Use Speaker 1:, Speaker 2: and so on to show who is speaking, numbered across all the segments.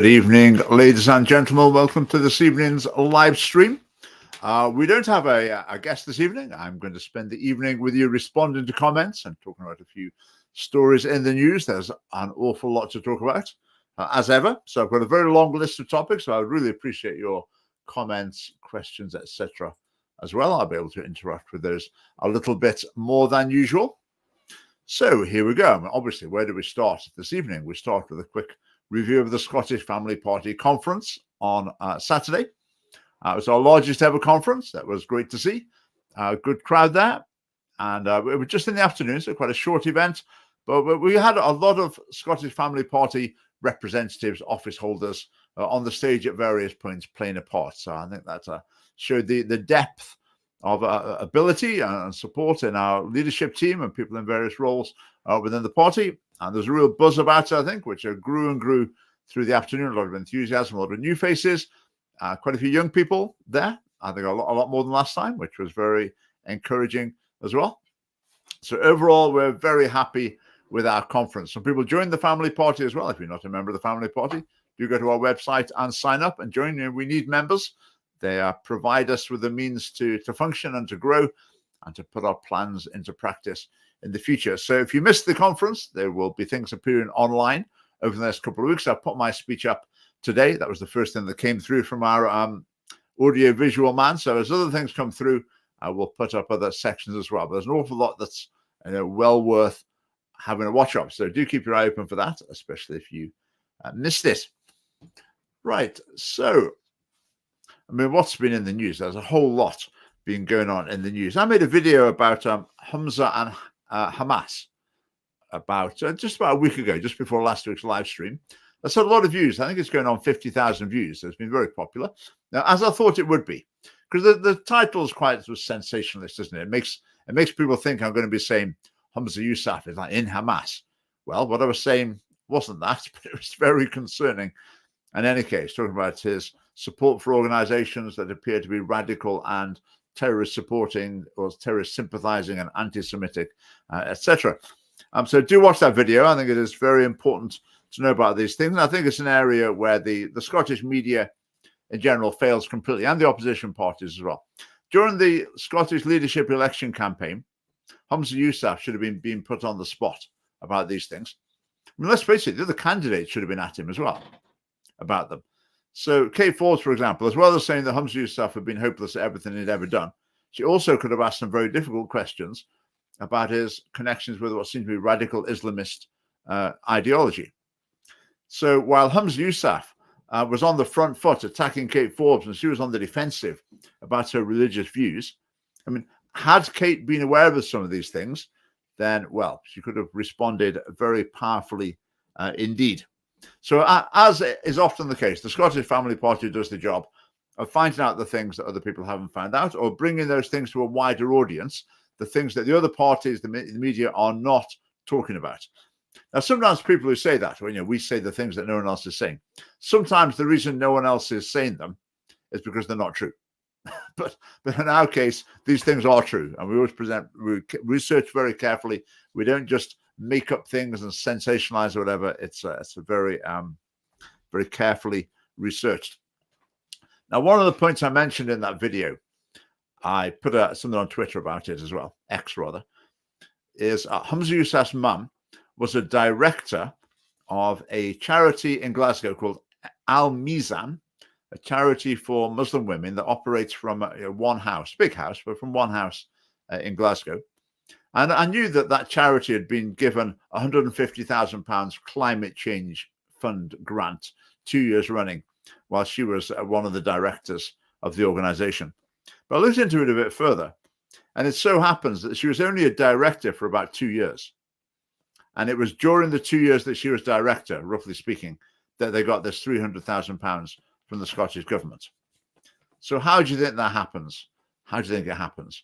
Speaker 1: Good evening, ladies and gentlemen. Welcome to this evening's live stream. We don't have a guest this evening. I'm going to spend the evening with you responding to comments and talking about a few stories in the news. There's an awful lot to talk about, as ever. So I've got a very long list of topics. So I would really appreciate your comments, questions, etc. as well. I'll be able to interact with those a little bit more than usual. So here we go. Obviously, where do we start this evening? We start with a quick review of the Scottish Family Party conference on Saturday. It was our largest ever conference. That was great to see. Good crowd there. And it was just in the afternoon, so quite a short event. But we had a lot of Scottish Family Party representatives, office holders on the stage at various points playing a part. So I think that showed the depth of ability and support in our leadership team and people in various roles within the party. And there's a real buzz about it, I think, which grew and grew through the afternoon. A lot of enthusiasm, a lot of new faces, quite a few young people there. I think a lot more than last time, which was very encouraging as well. So overall, we're very happy with our conference. Some people joined the family party as well. If you're not a member of the family party, do go to our website and sign up and join. We need members. They provide us with the means to function and to grow and to put our plans into practice in the future. So if you missed the conference, there will be things appearing online over the next couple of weeks. I put my speech up today. That was the first thing that came through from our audio visual man. So as other things come through, I will put up other sections as well. But there's an awful lot that's well worth having a watch of. So do keep your eye open for that, especially if you missed it. Right. So, I mean, what's been in the news? There's a whole lot been going on in the news. I made a video about Humza and Hamas about just about a week ago, just before last week's live stream. That's had a lot of views. I think it's going on 50,000 views. So it's been very popular, now, as I thought it would be, because the title is quite sensationalist, isn't it? It makes people think I'm going to be saying Humza Yousaf is like in Hamas. Well, what I was saying wasn't that, but it was very concerning. In any case, talking about his support for organizations that appear to be radical and terrorist supporting or terrorist sympathizing and anti-Semitic, etc. So do watch that video. I think it is very important to know about these things. And I think it's an area where the Scottish media in general fails completely, and the opposition parties as well. During the Scottish leadership election campaign, Humza Yousaf should have been put on the spot about these things. I mean, let's face it, the other candidates should have been at him as well about them. So Kate Forbes, for example, as well as saying that Humza Yousaf had been hopeless at everything he'd ever done, she also could have asked some very difficult questions about his connections with what seemed to be radical Islamist ideology. So while Humza Yousaf was on the front foot attacking Kate Forbes and she was on the defensive about her religious views, I mean, had Kate been aware of some of these things, then, well, she could have responded very powerfully indeed. So as is often the case, the Scottish Family Party does the job of finding out the things that other people haven't found out, or bringing those things to a wider audience, the things that the other parties, the media, are not talking about. Now, sometimes people who say that, we say the things that no one else is saying. Sometimes the reason no one else is saying them is because they're not true. but in our case, these things are true, and we always we research very carefully. We don't just make up things and sensationalize or whatever. It's a very very carefully researched. Now, one of the points I mentioned in that video, I put something on Twitter about it as well, X rather, is Humza Yousaf's mum was a director of a charity in Glasgow called Al Mizan, a charity for Muslim women that operates from one house, big house, but from one house in Glasgow. And I knew that charity had been given £150,000 climate change fund grant 2 years running while she was one of the directors of the organization. But I looked into it a bit further, and it so happens that she was only a director for about 2 years. And it was during the 2 years that she was director, roughly speaking, that they got this £300,000 from the Scottish government. So how do you think that happens? How do you think it happens?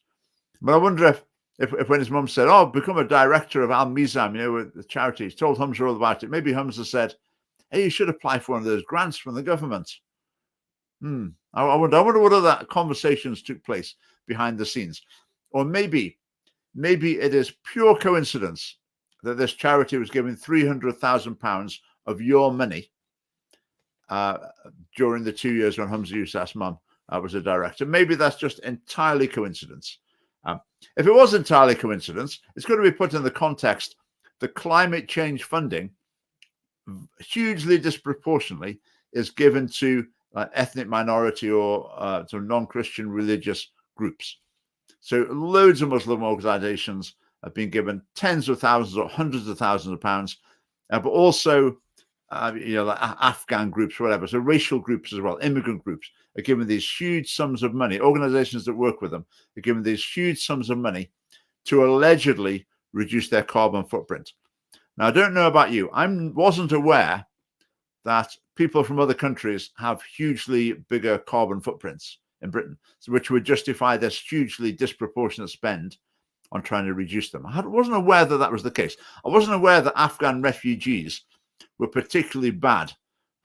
Speaker 1: But I wonder if when his mum said, "Oh, become a director of Al Mizan, with the charity," he's told Humza all about it. Maybe Humza said, "Hey, you should apply for one of those grants from the government." I wonder what other conversations took place behind the scenes. Or maybe it is pure coincidence that this charity was given £300,000 of your money during the 2 years when Humza Yousaf's mum was a director. Maybe that's just entirely coincidence. If it was entirely coincidence, it's got to be put in the context. The climate change funding, hugely disproportionately, is given to ethnic minority or to non-Christian religious groups. So loads of Muslim organizations have been given tens of thousands or hundreds of thousands of pounds, but also like Afghan groups, whatever. So racial groups as well, immigrant groups are given these huge sums of money. Organizations that work with them are given these huge sums of money to allegedly reduce their carbon footprint. Now, I don't know about you. I wasn't aware that people from other countries have hugely bigger carbon footprints in Britain, which would justify this hugely disproportionate spend on trying to reduce them. I wasn't aware that that was the case. I wasn't aware that Afghan refugees were particularly bad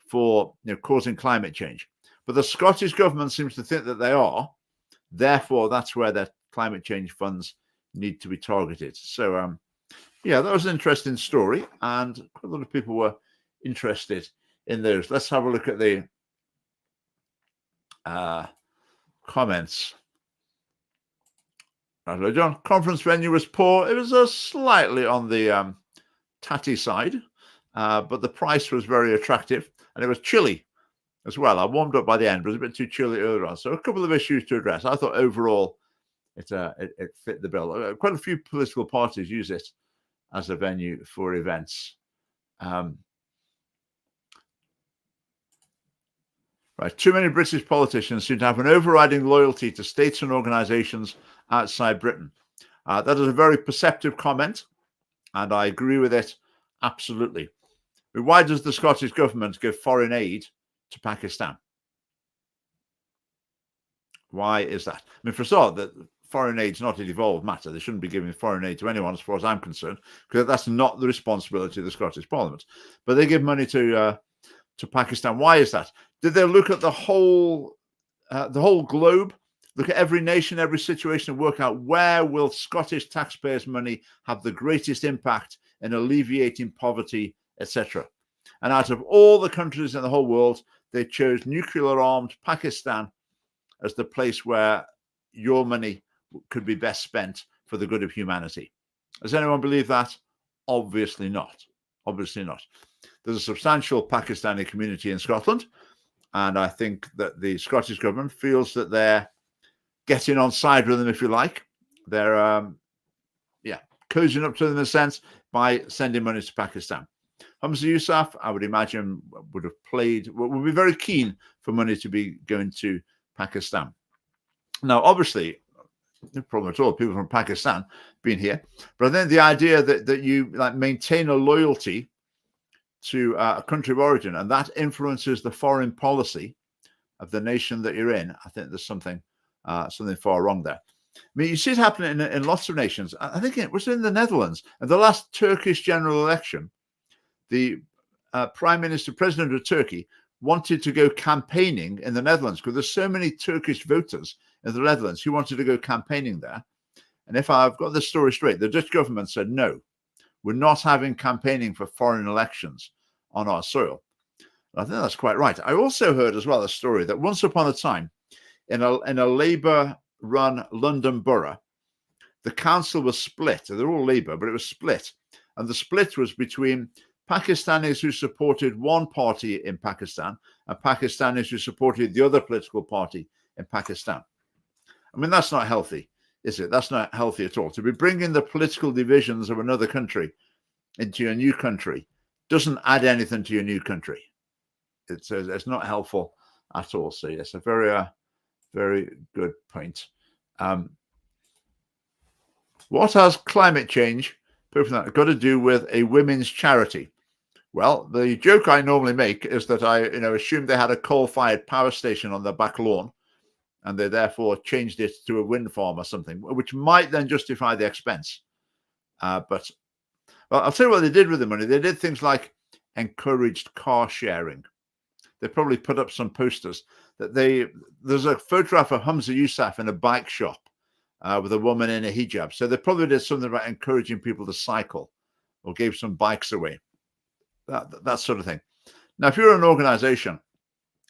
Speaker 1: for causing climate change. But the Scottish government seems to think that they are. Therefore, that's where their climate change funds need to be targeted. So, yeah, that was an interesting story, and quite a lot of people were interested in those. Let's have a look at the comments. John, conference venue was poor. It was slightly on the tatty side, but the price was very attractive, and it was chilly as well. I warmed up by the end, but it was a bit too chilly earlier on. So a couple of issues to address. I thought overall it fit the bill. Quite a few political parties use it as a venue for events. Right, too many British politicians seem to have an overriding loyalty to states and organisations outside Britain. That is a very perceptive comment, and I agree with it absolutely. But why does the Scottish government give foreign aid to Pakistan? Why is that? I mean, for start, that foreign aid is not a devolved matter. They shouldn't be giving foreign aid to anyone, as far as I'm concerned, because that's not the responsibility of the Scottish Parliament. But they give money to Pakistan. Why is that? Did they look at the whole globe, look at every nation, every situation, and work out where will Scottish taxpayers' money have the greatest impact in alleviating poverty, etc.? And out of all the countries in the whole world, they chose nuclear-armed Pakistan as the place where your money could be best spent for the good of humanity. Does anyone believe that? Obviously not. Obviously not. There's a substantial Pakistani community in Scotland, and I think that the Scottish government feels that they're getting on side with them, if you like. They're, cozying up to them in a sense by sending money to Pakistan. Humza Yousaf, I would imagine, would be very keen for money to be going to Pakistan. Now, obviously, no problem at all, people from Pakistan being here, but I think the idea that you maintain a loyalty to a country of origin, and that influences the foreign policy of the nation that you're in, I think there's something far wrong there. I mean, you see it happening in lots of nations. I think it was in the Netherlands. In the last Turkish general election, the president of Turkey wanted to go campaigning in the Netherlands because there's so many Turkish voters in the Netherlands who wanted to go campaigning there. And if I've got this story straight, the Dutch government said, no, we're not having campaigning for foreign elections on our soil. I think that's quite right. I also heard as well a story that once upon a time, in a Labour-run London borough, the council was split. They're all Labour, but it was split. And the split was between Pakistanis who supported one party in Pakistan and Pakistanis who supported the other political party in Pakistan. I mean, that's not healthy, is it? That's not healthy at all. To be bringing the political divisions of another country into a new country doesn't add anything to your new country. It's not helpful at all. So yes, a very, very good point. What has climate change got to do with a women's charity? Well, the joke I normally make is that I assumed they had a coal-fired power station on their back lawn, and they therefore changed it to a wind farm or something, which might then justify the expense. But I'll tell you what they did with the money. They did things like encouraged car sharing. They probably put up some posters that there's a photograph of Humza Yousaf in a bike shop with a woman in a hijab. So they probably did something about encouraging people to cycle or gave some bikes away, that sort of thing. Now, if you're an organization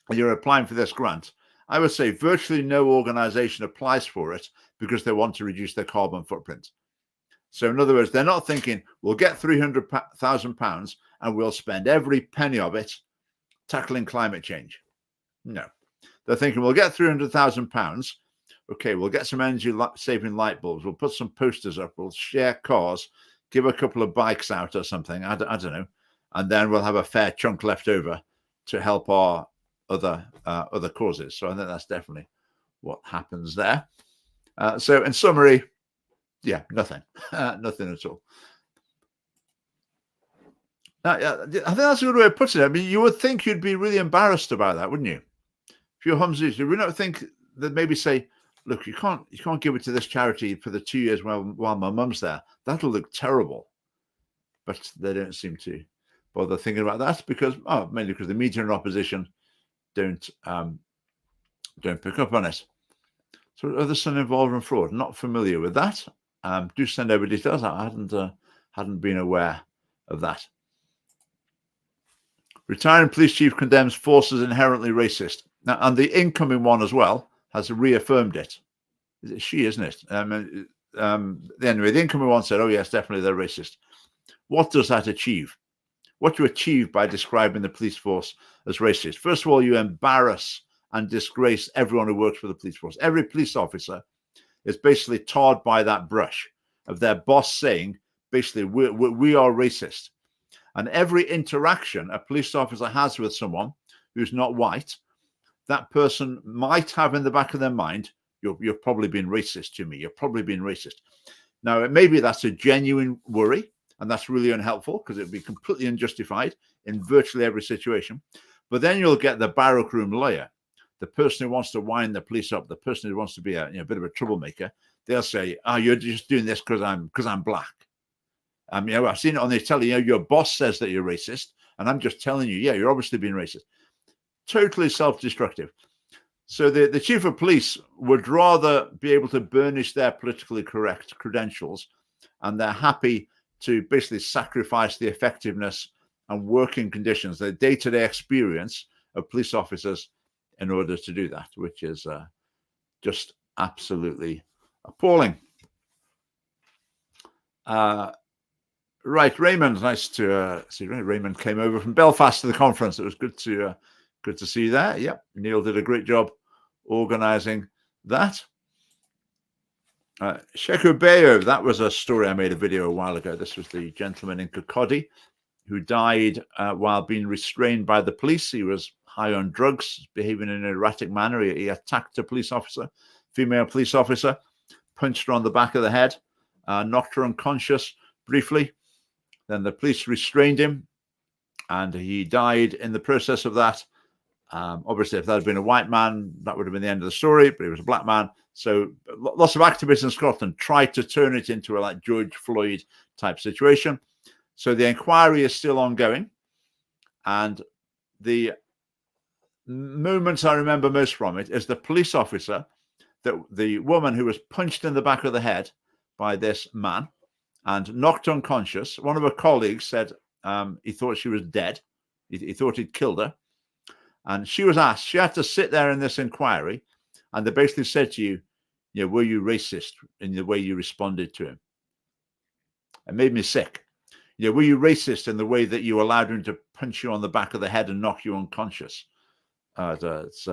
Speaker 1: and you're applying for this grant, I would say virtually no organization applies for it because they want to reduce their carbon footprint. So in other words, they're not thinking, we'll get £300,000 and we'll spend every penny of it tackling climate change. No. They're thinking, we'll get £300,000. Okay, we'll get some energy-saving light bulbs. We'll put some posters up. We'll share cars, give a couple of bikes out or something. I don't know. And then we'll have a fair chunk left over to help our other causes. So I think that's definitely what happens there. So in summary, yeah, nothing. Nothing at all. I think that's a good way of putting it. I mean, you would think you'd be really embarrassed about that, wouldn't you? If you're Humza, you would not think that maybe say, look, you can't give it to this charity for the 2 years while my mum's there. That'll look terrible. But they don't seem to bother thinking about that because, mainly because the media and opposition don't pick up on it. So are there some involved in fraud? Not familiar with that. Do send over details. I hadn't been aware of that. Retiring police chief condemns force as inherently racist. Now, and the incoming one as well has reaffirmed it. She, isn't it? Anyway, the incoming one said, oh, yes, definitely they're racist. What does that achieve? What do you achieve by describing the police force as racist? First of all, you embarrass and disgrace everyone who works for the police force. Every police officer is basically tarred by that brush of their boss saying, basically, we are racist. And every interaction a police officer has with someone who's not white, that person might have in the back of their mind, you're probably being racist to me. You're probably being racist. Now, maybe that's a genuine worry, and that's really unhelpful because it would be completely unjustified in virtually every situation. But then you'll get the barrack room lawyer, the person who wants to wind the police up, the person who wants to be a bit of a troublemaker. They'll say, you're just doing this because I'm black. I've seen it on the telly. Your boss says that you're racist, and I'm just telling you, you're obviously being racist. Totally self-destructive. So the chief of police would rather be able to burnish their politically correct credentials, and they're happy to basically sacrifice the effectiveness and working conditions, the day-to-day experience of police officers in order to do that, which is just absolutely appalling. Right, Raymond, nice to see. Raymond came over from Belfast to the conference. It was good to see you there. Yep, Neil did a great job organising that. Sheku Bayo, that was a story I made a video a while ago. This was the gentleman in Kirkcaldy who died while being restrained by the police. He was high on drugs, behaving in an erratic manner. He attacked a police officer, female police officer, punched her on the back of the head, knocked her unconscious briefly. Then the police restrained him, and he died in the process of that. Obviously, if that had been a white man, that would have been the end of the story, but he was a black man. So lots of activists in Scotland tried to turn it into a George Floyd type situation. So the inquiry is still ongoing. And the moments I remember most from it is the police officer, the woman who was punched in the back of the head by this man and knocked unconscious. One of her colleagues said he thought she was dead. He thought he'd killed her. And she was asked, she had to sit there in this inquiry, and they basically said to you, were you racist in the way you responded to him? It made me sick. Were you racist in the way that you allowed him to punch you on the back of the head and knock you unconscious? It's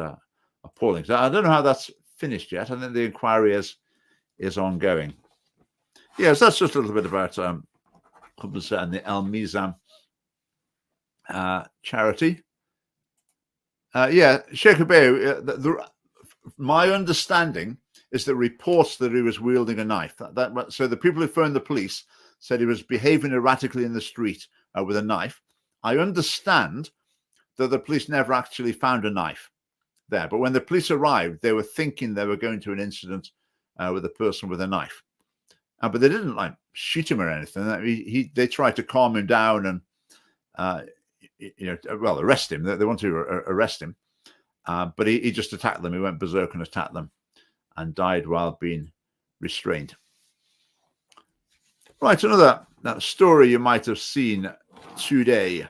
Speaker 1: appalling. So I don't know how that's finished yet. I think the inquiry is ongoing. Yes, that's just a little bit about Humza and the Al Mizan charity. Sheikh Abeyu, my understanding is that reports that he was wielding a knife. So the people who phoned the police said he was behaving erratically in the street with a knife. I understand that the police never actually found a knife there. But when the police arrived, they were thinking they were going to an incident with a person with a knife. But they didn't shoot him or anything. They tried to calm him down and arrest him. They wanted to arrest him, but he just attacked them. He went berserk and attacked them, and died while being restrained. Right, another story you might have seen today.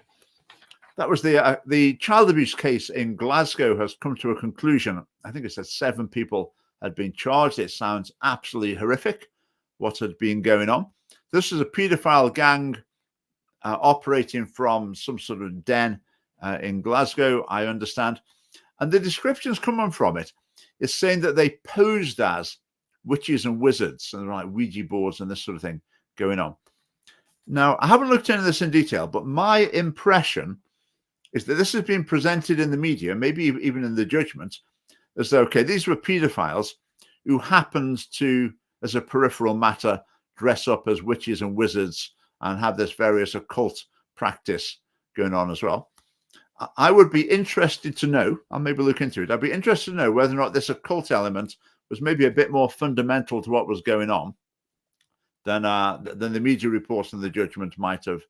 Speaker 1: That was the child abuse case in Glasgow has come to a conclusion. I think it said 7 people had been charged. It sounds absolutely horrific what had been going on. This is a paedophile gang operating from some sort of den in Glasgow, I understand. And the descriptions coming from it is saying that they posed as witches and wizards and like Ouija boards and this sort of thing going on. Now, I haven't looked into this in detail, but my impression is that this has been presented in the media, maybe even in the judgment, as though, okay, these were paedophiles who happened to, as a peripheral matter, dress up as witches and wizards and have this various occult practice going on as well. I would be interested to know, I'll maybe look into it, I'd be interested to know whether or not this occult element was maybe a bit more fundamental to what was going on than the media reports and the judgment might have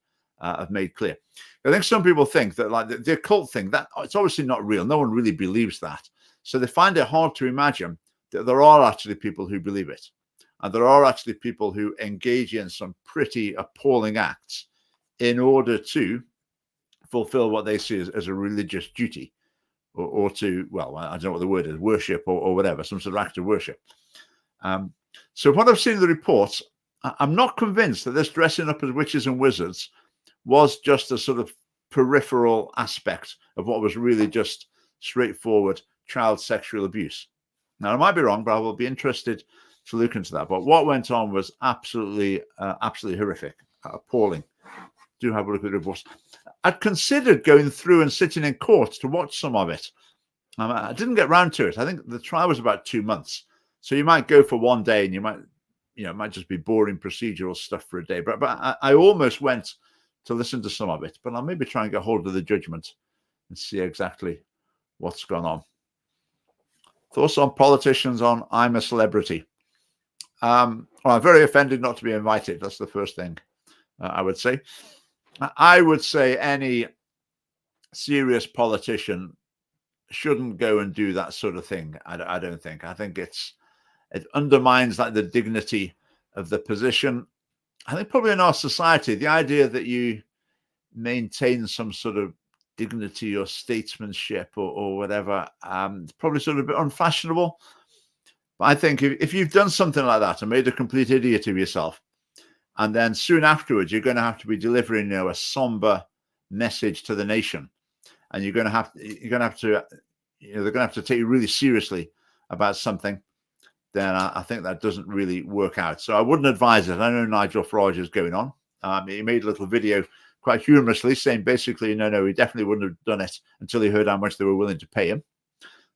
Speaker 1: made clear. I think some people think that like the occult thing, that it's obviously not real. No one really believes that. So they find it hard to imagine that there are actually people who believe it. And there are actually people who engage in some pretty appalling acts in order to fulfill what they see as a religious duty or to, well, I don't know what the word is, worship or whatever, some sort of act of worship. So what I've seen in the reports, I'm not convinced that this dressing up as witches and wizards was just a sort of peripheral aspect of what was really just straightforward child sexual abuse. Now, I might be wrong, but I will be interested to look into that. But what went on was absolutely horrific, appalling. Do have a look at the reports. I'd considered going through and sitting in court to watch some of it. I didn't get round to it. I think the trial was about 2 months. So you might go for one day and you might, it might just be boring procedural stuff for a day. But I almost went to listen to some of it. But I'll maybe try and get hold of the judgment and see exactly what's gone on. Thoughts on politicians on I'm a Celebrity. Well, I'm very offended not to be invited. That's the first thing I would say. I would say any serious politician shouldn't go and do that sort of thing. I don't think. I think it undermines like the dignity of the position. I think probably in our society, the idea that you maintain some sort of dignity or statesmanship or whatever, it's probably sort of a bit unfashionable. But I think if you've done something like that and made a complete idiot of yourself, and then soon afterwards, you're going to have to be delivering, a somber message to the nation, and they're going to have to take you really seriously about something. Then I think that doesn't really work out. So I wouldn't advise it. I know Nigel Farage is going on. He made a little video quite humorously saying basically, no, he definitely wouldn't have done it until he heard how much they were willing to pay him.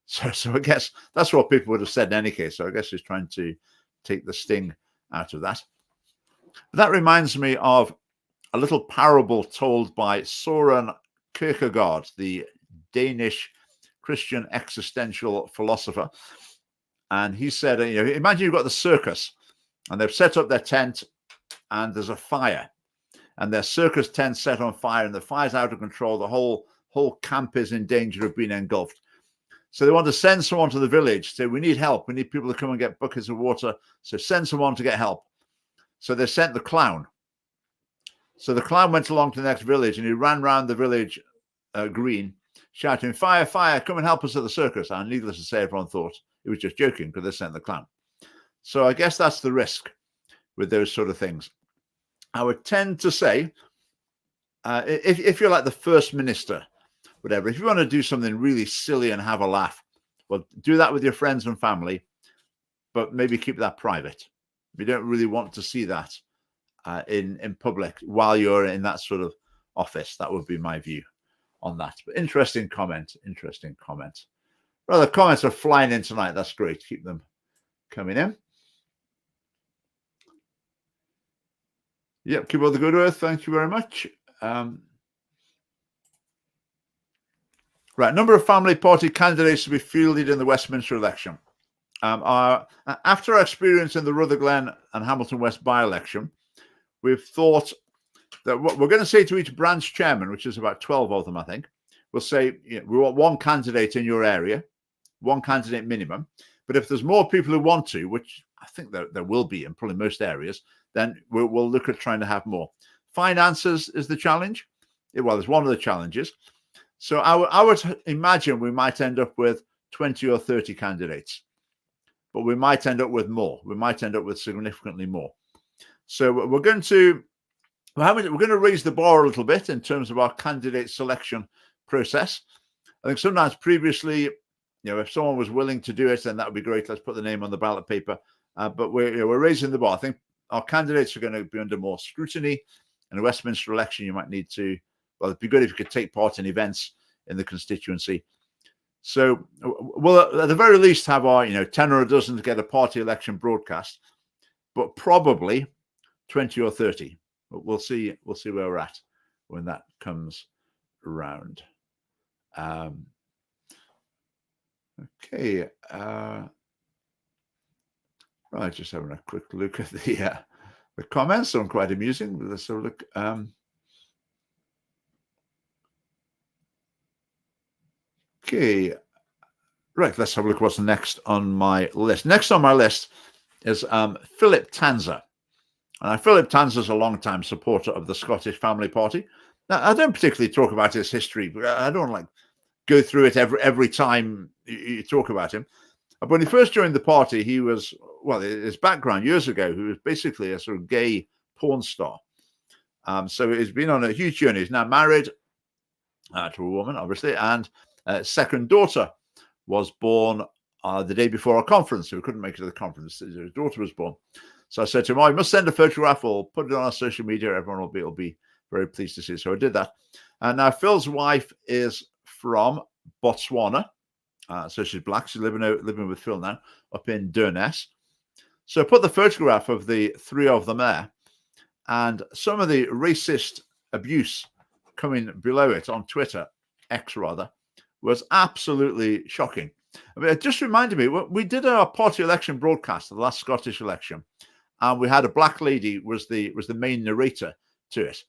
Speaker 1: So I guess that's what people would have said in any case. So I guess he's trying to take the sting out of that. But that reminds me of a little parable told by Søren Kierkegaard, the Danish Christian existential philosopher. And he said, imagine you've got the circus and they've set up their tent and there's a fire and their circus tent set on fire and the fire's out of control. The whole camp is in danger of being engulfed. So they want to send someone to the village, say, we need help. We need people to come and get buckets of water. So send someone to get help. So they sent the clown. So the clown went along to the next village and he ran around the village green, shouting, fire, fire, come and help us at the circus. And needless to say, everyone thought he was just joking because they sent the clown. So I guess that's the risk with those sort of things. I would tend to say, if you're like the first minister, whatever, if you want to do something really silly and have a laugh, well, do that with your friends and family, but maybe keep that private. We don't really want to see that in public while you're in that sort of office. That would be my view on that. But interesting comment. Well, the comments are flying in tonight. That's great. Keep them coming in. Yep, keep all the good work. Thank you very much. Right, number of family party candidates to be fielded in the Westminster election. After our experience in the Rutherglen and Hamilton West by-election, we've thought that what we're going to say to each branch chairman, which is about 12 of them, I think, we'll say, we want one candidate in your area, one candidate minimum. But if there's more people who want to, which I think there will be in probably most areas, then we'll look at trying to have more. Finances is the challenge. Well, it's one of the challenges. So I would imagine we might end up with 20 or 30 candidates, but we might end up with more. We might end up with significantly more. So we're going to raise the bar a little bit in terms of our candidate selection process. I think sometimes previously, if someone was willing to do it, then that would be great. Let's put the name on the ballot paper. But we're raising the bar. I think our candidates are going to be under more scrutiny. In a Westminster election, you might need to, well, it'd be good if you could take part in events in the constituency. So we'll at the very least have our, 10 or a dozen to get a party election broadcast, but probably 20 or 30. But we'll see where we're at when that comes around. Okay. Right, just having a quick look at the comments. Some quite amusing. Let's have a look. Okay. Right, let's have a look what's next on my list. Next on my list is Philip Tanser. And Philip Tanser is a long-time supporter of the Scottish Family Party. Now, I don't particularly talk about his history, but I don't go through it every time you talk about him. But when he first joined the party, he was, his background years ago, he was basically a sort of gay porn star. So he's been on a huge journey. He's now married to a woman, obviously, and second daughter was born the day before our conference. So we couldn't make it to the conference. His daughter was born. So I said to him, you must send a photograph. We'll put it on our social media. Everyone will be very pleased to see it. So I did that. And now Phil's wife is from Botswana. So she's black. She's living with Phil now up in Durness. So I put the photograph of the three of them there, and some of the racist abuse coming below it on Twitter, X rather, was absolutely shocking. I mean, it just reminded me, we did our party election broadcast, the last Scottish election, and we had a black lady was the main narrator to it.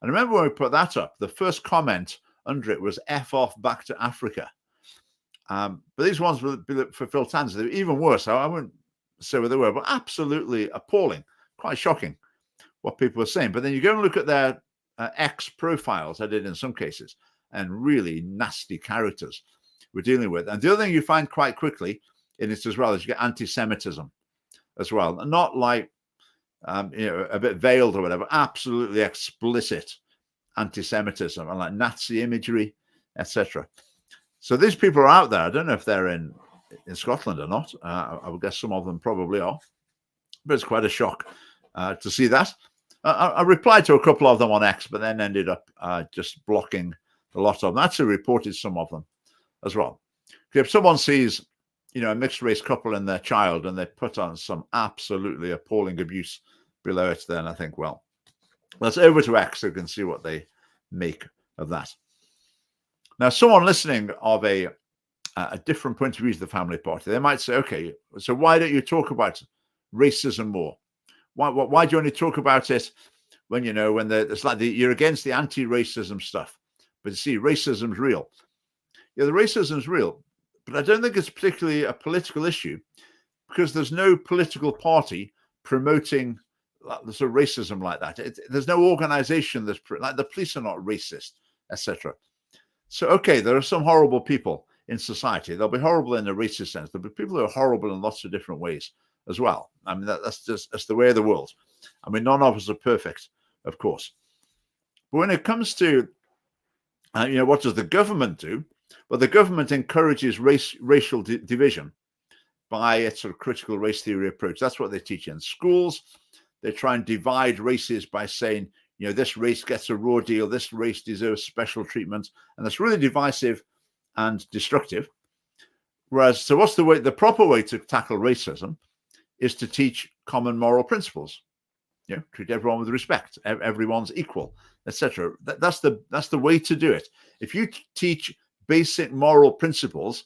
Speaker 1: And I remember when we put that up, the first comment under it was "F off back to Africa." But these ones for Phil Tanser, they were even worse. I wouldn't say what they were, but absolutely appalling, quite shocking what people were saying. But then you go and look at their X profiles, I did in some cases, and really nasty characters we're dealing with. And the other thing you find quite quickly in it as well is you get anti-Semitism as well. Not like, a bit veiled or whatever, absolutely explicit anti-Semitism and like Nazi imagery, etc. So these people are out there. I don't know if they're in Scotland or not. I would guess some of them probably are. But it's quite a shock to see that. I replied to a couple of them on X, but then ended up just blocking a lot of them. I actually reported some of them as well. If someone sees, a mixed race couple and their child, and they put on some absolutely appalling abuse below it, then I think, well, let's over to X so you can see what they make of that. Now, someone listening of a different point of view to the family party, they might say, okay, so why don't you talk about racism more? Why do you only talk about it when, it's like you're against the anti-racism stuff? But you see, racism's real. Yeah, the racism's real, but I don't think it's particularly a political issue because there's no political party promoting the sort of racism like that. There's no organization that's like the police are not racist, etc. So, okay, there are some horrible people in society. They'll be horrible in a racist sense. There'll be people who are horrible in lots of different ways as well. I mean, that's the way of the world. I mean, none of us are perfect, of course. But when it comes to, what does the government do? Well, the government encourages racial division by its sort of critical race theory approach. That's what they teach in schools. They try and divide races by saying, this race gets a raw deal, this race deserves special treatment, and that's really divisive and destructive. Whereas, so what's the proper way to tackle racism is to teach common moral principles. Treat everyone with respect, everyone's equal, etc. That's the way to do it. If you teach basic moral principles,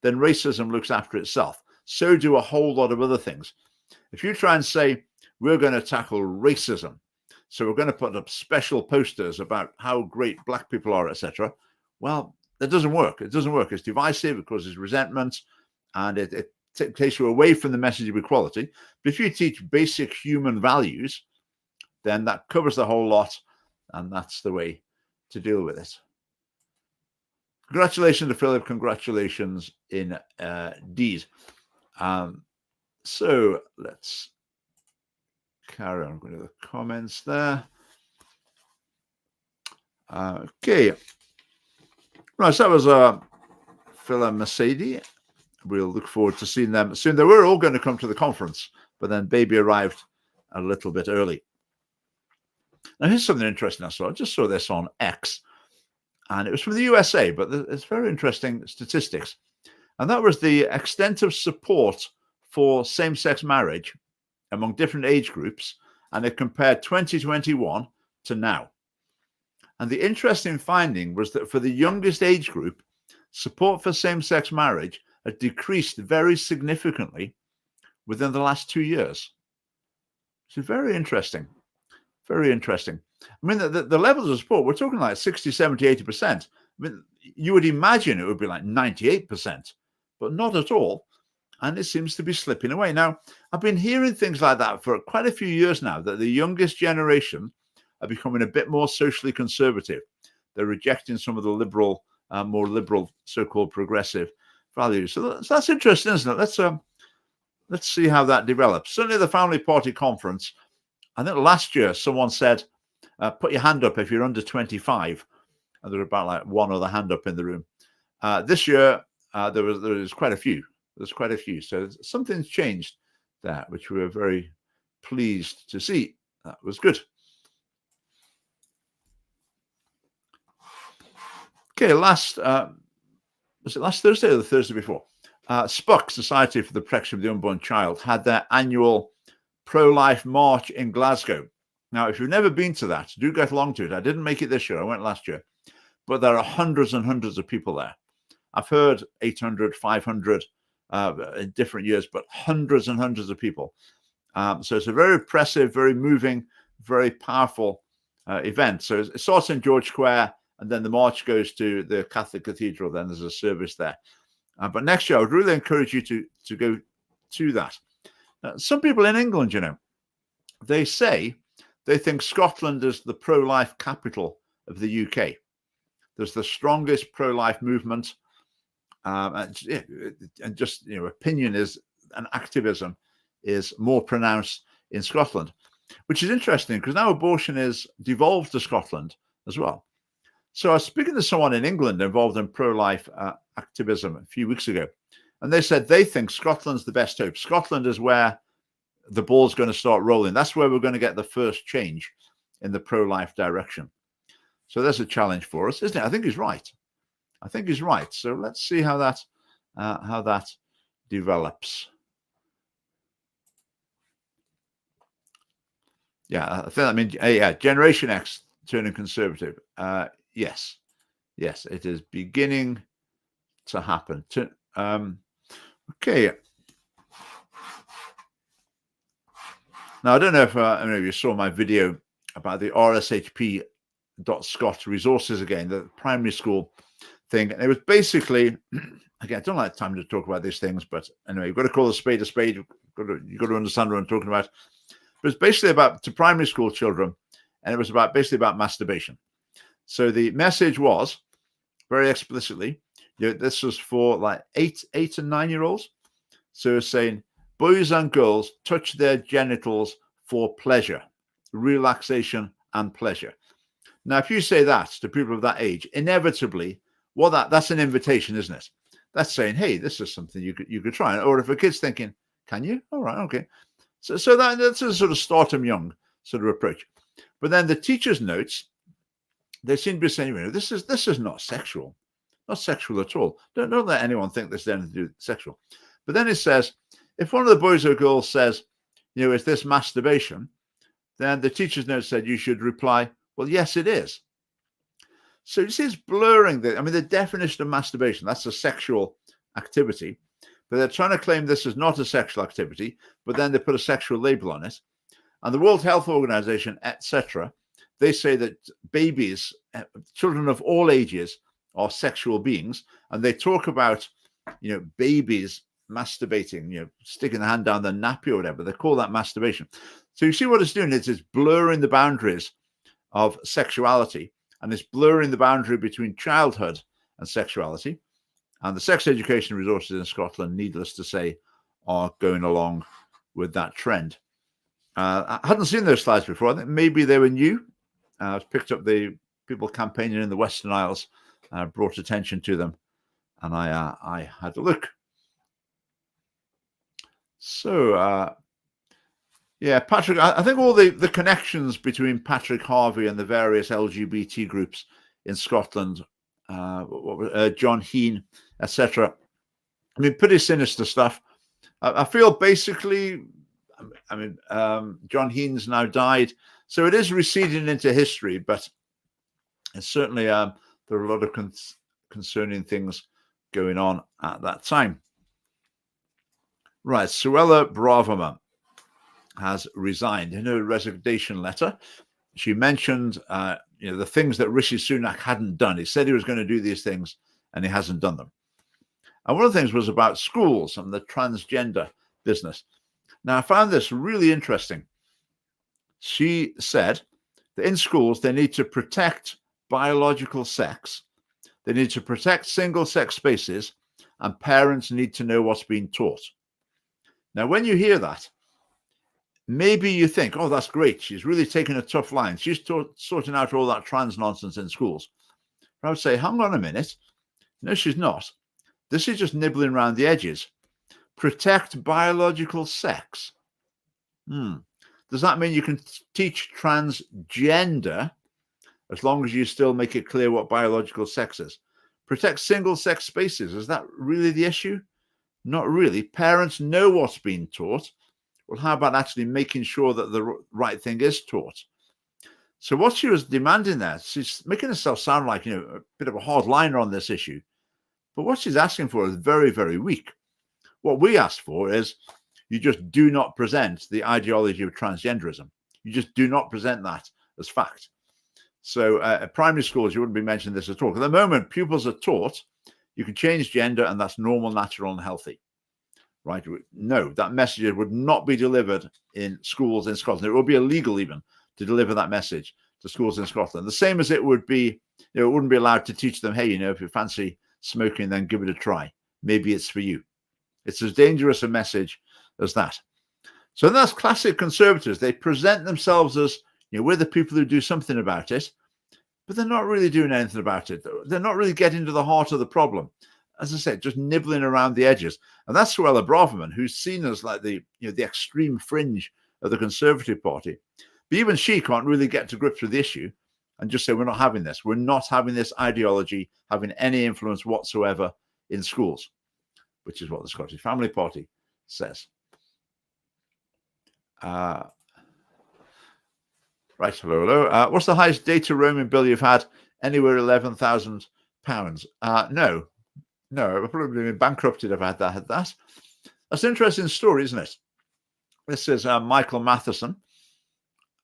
Speaker 1: then racism looks after itself. So do a whole lot of other things. If you try and say, we're going to tackle racism, so we're going to put up special posters about how great black people are, etc. Well, that doesn't work. It doesn't work. It's divisive. It causes resentment, and it takes you away from the message of equality. But if you teach basic human values, then that covers the whole lot, and that's the way to deal with it. congratulations to Philip. Congratulations indeed. So let's carry on with the comments there. Okay. Right, so that was Phil and Mercedes. We'll look forward to seeing them soon. They were all going to come to the conference, but then baby arrived a little bit early. Now, here's something interesting I saw. I just saw this on X, and it was from the USA, but it's very interesting statistics. And that was the extent of support for same-sex marriage among different age groups, and it compared 2021 to now. And the interesting finding was that for the youngest age group, support for same-sex marriage had decreased very significantly within the last 2 years. So very interesting. Very interesting. I mean, the levels of support, we're talking like 60, 70, 80%. I mean, you would imagine it would be like 98%, but not at all. And it seems to be slipping away. Now, I've been hearing things like that for quite a few years now, that the youngest generation are becoming a bit more socially conservative. They're rejecting some of the liberal, more liberal, so-called progressive values. So that's interesting, isn't it? Let's see how that develops. Certainly the Family Party Conference, I think last year someone said, put your hand up if you're under 25. And there were about like one other hand up in the room. This year, there was quite a few. There's quite a few. So something's changed there, which we were very pleased to see. That was good. Okay, was it last Thursday or the Thursday before? SPUC, Society for the Protection of the Unborn Child, had their annual pro-life march in Glasgow. Now, if you've never been to that, do get along to it. I didn't make it this year. I went last year. But there are hundreds and hundreds of people there. I've heard 800, 500 in different years, but hundreds and hundreds of people. So it's a very impressive, very moving, very powerful event. So it starts in George Square, and then the march goes to the Catholic Cathedral. Then there's a service there. But next year, I would really encourage you to go to that. Some people in England, they say they think Scotland is the pro-life capital of the UK. There's the strongest pro-life movement. And just, opinion is, and activism is more pronounced in Scotland, which is interesting because now abortion is devolved to Scotland as well. So I was speaking to someone in England involved in pro-life activism a few weeks ago, and they said they think Scotland's the best hope. Scotland is where the ball's going to start rolling. That's where we're going to get the first change in the pro-life direction. So there's a challenge for us, isn't it? I think he's right. So let's see how that develops. Yeah, Generation X turning conservative. Yes, it is beginning to happen. Okay. Now, I don't know if any of you saw my video about the RSHP.Scot resources again, the primary school thing. And it was basically, again, I don't like time to talk about these things, but anyway, you've got to call a spade a spade. You've got to understand what I'm talking about. But it's basically to primary school children, and it was basically about masturbation. So the message was very explicitly, this was for like 8 and 9-year-olds. So it's saying, boys and girls touch their genitals for pleasure, relaxation, and pleasure. Now, if you say that to people of that age, inevitably, that's an invitation, isn't it? That's saying, hey, this is something you could try. Or if a kid's thinking, can you? All right, okay. So that's a sort of start them young sort of approach. But then the teacher's notes, they seem to be saying, this is not sexual at all. Don't let anyone think this has anything to do with sexual. But then it says, if one of the boys or girls says, is this masturbation? Then the teacher's note said you should reply, well, yes, it is. So you see, it's blurring the definition of masturbation. That's a sexual activity, but they're trying to claim this is not a sexual activity, but then they put a sexual label on it. And the World Health Organization, etc., they say that babies, children of all ages, are sexual beings, and they talk about, babies masturbating, sticking the hand down the nappy or whatever. They call that masturbation. So you see what it's doing is it's blurring the boundaries of sexuality, and it's blurring the boundary between childhood and sexuality. And the sex education resources in Scotland, needless to say, are going along with that trend. I hadn't seen those slides before. I think maybe they were new. I've picked up the people campaigning in the Western Isles, brought attention to them, and I had a look. So, yeah, Patrick, I think all the connections between Patrick Harvey and the various LGBT groups in Scotland, John Heen, etc. I mean, pretty sinister stuff. I feel basically, John Heen's now died, so it is receding into history, but it's certainly there are a lot of concerning things going on at that time. Right, Suella Braverman has resigned. In her resignation letter, she mentioned the things that Rishi Sunak hadn't done. He said he was going to do these things, and he hasn't done them. And one of the things was about schools and the transgender business. Now, I found this really interesting. She said that in schools, they need to protect biological sex, they need to protect single-sex spaces, and parents need to know what's being taught. Now, when you hear that, maybe you think, oh, that's great. She's really taking a tough line. She's sorting out all that trans nonsense in schools. But I would say, hang on a minute. No, she's not. This is just nibbling around the edges. Protect biological sex. Does that mean you can teach transgender as long as you still make it clear what biological sex is? Protect single-sex spaces. Is that really the issue? Not really. Parents know what's being taught. Well, how about actually making sure that the right thing is taught? So what she was demanding there, she's making herself sound like, a bit of a hardliner on this issue. But what she's asking for is very, very weak. What we asked for is you just do not present the ideology of transgenderism. You just do not present that as fact. So at primary schools, you wouldn't be mentioning this at all. At the moment, pupils are taught you can change gender and that's normal, natural, and healthy. Right? No, that message would not be delivered in schools in Scotland. It would be illegal even to deliver that message to schools in Scotland. The same as it would be, it wouldn't be allowed to teach them, hey, if you fancy smoking, then give it a try. Maybe it's for you. It's as dangerous a message as that. So that's classic conservatives. They present themselves as, we're the people who do something about it, but they're not really doing anything about it. They're not really getting to the heart of the problem. As I said, just nibbling around the edges. And that's Suella Braverman, who's seen as like the extreme fringe of the Conservative Party. But even she can't really get to grips with the issue and just say, we're not having this. We're not having this ideology having any influence whatsoever in schools, which is what the Scottish Family Party says. Right, hello. What's the highest data roaming bill you've had? Anywhere £11,000? No, I've probably been bankrupted if I had that. That's an interesting story, isn't it? This is Michael Matheson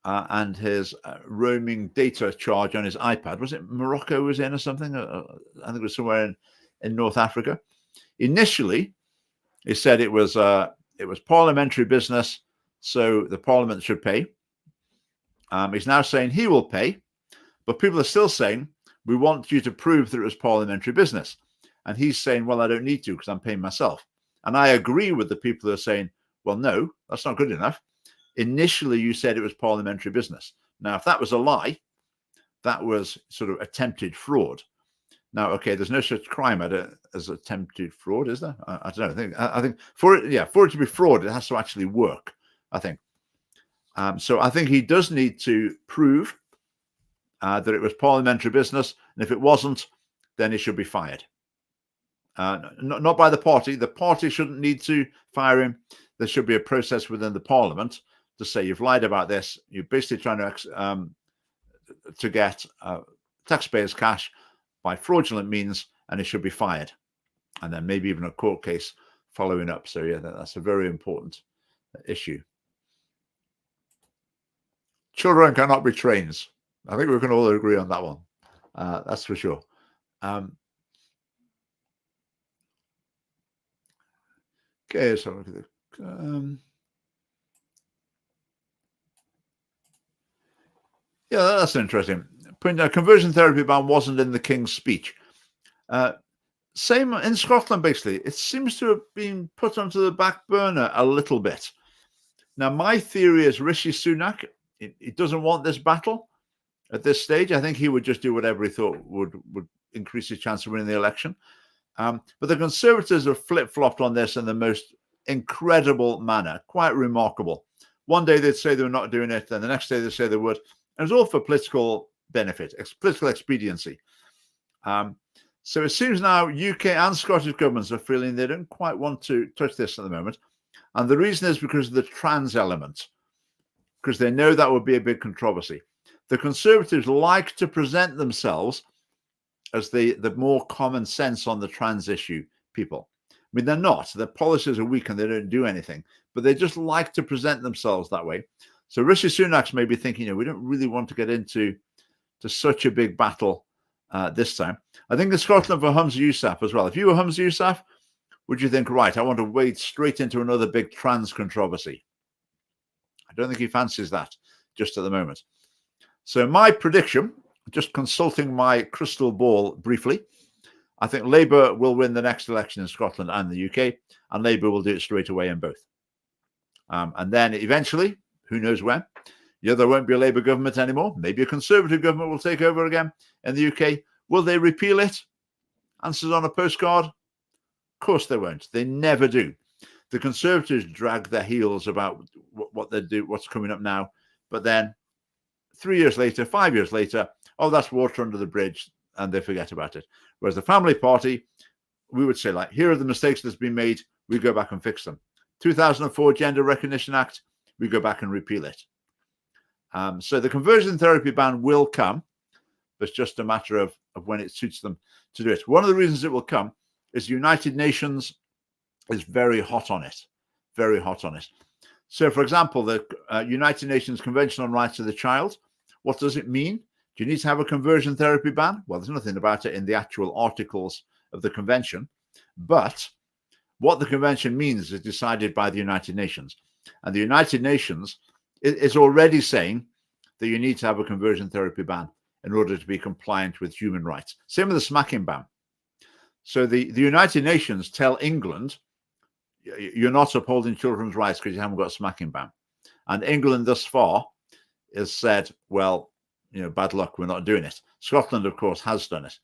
Speaker 1: and his roaming data charge on his iPad. Was it Morocco was in or something? I think it was somewhere in North Africa. Initially, he said it was parliamentary business, so the parliament should pay. He's now saying he will pay, but people are still saying, we want you to prove that it was parliamentary business. And he's saying, well, I don't need to because I'm paying myself. And I agree with the people who are saying, well, no, that's not good enough. Initially, you said it was parliamentary business. Now, if that was a lie, that was sort of attempted fraud. Now, okay, there's no such crime as attempted fraud, is there? I don't know. I think for it to be fraud, it has to actually work, I think. So I think he does need to prove that it was parliamentary business. And if it wasn't, then he should be fired. Not by the party. The party shouldn't need to fire him. There should be a process within the parliament to say you've lied about this. You're basically trying to get taxpayers' cash by fraudulent means, and he should be fired. And then maybe even a court case following up. So yeah, that's a very important issue. Children cannot be trains. I think we can all agree on that one. That's for sure. Okay, so yeah, that's interesting. Conversion therapy ban wasn't in the King's speech. Same in Scotland, basically. It seems to have been put onto the back burner a little bit. Now, my theory is Rishi Sunak, he doesn't want this battle at this stage. I think he would just do whatever he thought would increase his chance of winning the election. But the Conservatives have flip-flopped on this in the most incredible manner, quite remarkable. One day they'd say they were not doing it, then the next day they'd say they would. And it's all for political benefit, political expediency. So it seems now UK and Scottish governments are feeling they don't quite want to touch this at the moment. And the reason is because of the trans element, because they know that would be a big controversy. The Conservatives like to present themselves as the more common sense on the trans issue people. I mean, they're not. Their policies are weak and they don't do anything, but they just like to present themselves that way. So Rishi Sunak's maybe thinking, we don't really want to get into such a big battle this time. I think in Scotland for Humza Yousaf as well. If you were Humza Yousaf, would you think, right, I want to wade straight into another big trans controversy? I don't think he fancies that just at the moment. So my prediction, just consulting my crystal ball briefly, I think Labour will win the next election in Scotland and the UK, and Labour will do it straight away in both. And then eventually, who knows when, there won't be a Labour government anymore. Maybe a Conservative government will take over again in the UK. Will they repeal it? Answers on a postcard? Of course they won't. They never do. The Conservatives drag their heels about what they do, what's coming up now. But then 3 years later, 5 years later, oh, that's water under the bridge, and they forget about it. Whereas the Family Party, we would say, like, here are the mistakes that's been made. We go back and fix them. 2004 Gender Recognition Act, we go back and repeal it. So the conversion therapy ban will come. It's just a matter of when it suits them to do it. One of the reasons it will come is the United Nations is very hot on it. Very hot on it. So, for example, the United Nations Convention on Rights of the Child, what does it mean? Do you need to have a conversion therapy ban? Well, there's nothing about it in the actual articles of the convention. But what the convention means is decided by the United Nations. And the United Nations is already saying that you need to have a conversion therapy ban in order to be compliant with human rights. Same with the smacking ban. So the United Nations tell England, you're not upholding children's rights because you haven't got a smacking ban. And England thus far has said, well, bad luck, we're not doing it. Scotland, of course, has done it.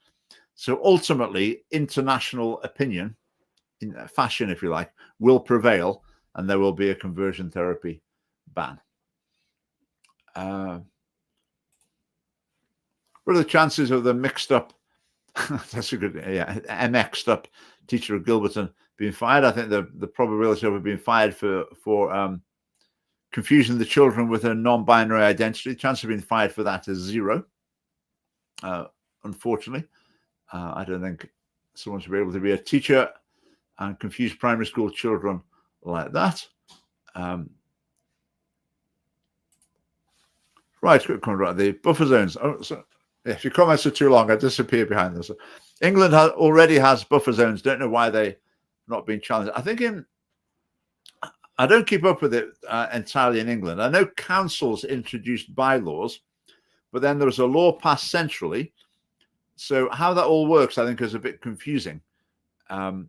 Speaker 1: So ultimately, international opinion, in fashion, if you like, will prevail, and there will be a conversion therapy ban. What are the chances of the mixed up, that's a good, a mixed up teacher of Gilberton being fired? I think the probability of it being fired for confusing the children with a non-binary identity, the chance of being fired for that is 0. Unfortunately, I don't think someone should be able to be a teacher and confuse primary school children like that. Right, the buffer zones. Oh, so if your comments are too long, I disappear behind this. England already has buffer zones. Don't know why they're not being challenged. I think I don't keep up with it entirely in England. I know councils introduced bylaws, but then there was a law passed centrally. So how that all works, I think, is a bit confusing. But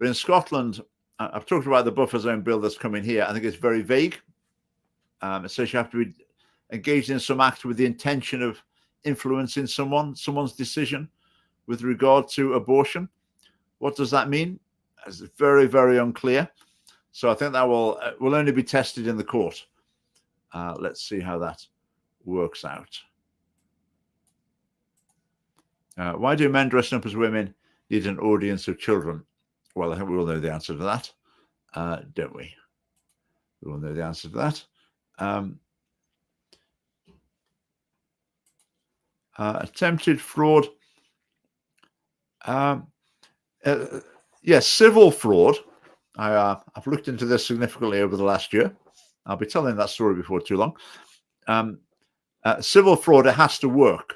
Speaker 1: in Scotland, I've talked about the buffer zone bill that's coming here. I think it's very vague. It says you have to be engaged in some act with the intention of influencing someone's decision with regard to abortion. What does that mean? It's very, very unclear. So I think that will only be tested in the court. Let's see how that works out. Why do men dressing up as women need an audience of children? Well, I think we all know the answer to that, don't we? We all know the answer to that. Attempted fraud. Yes, civil fraud. I've looked into this significantly over the last year. I'll be telling that story before too long. Civil fraud, it has to work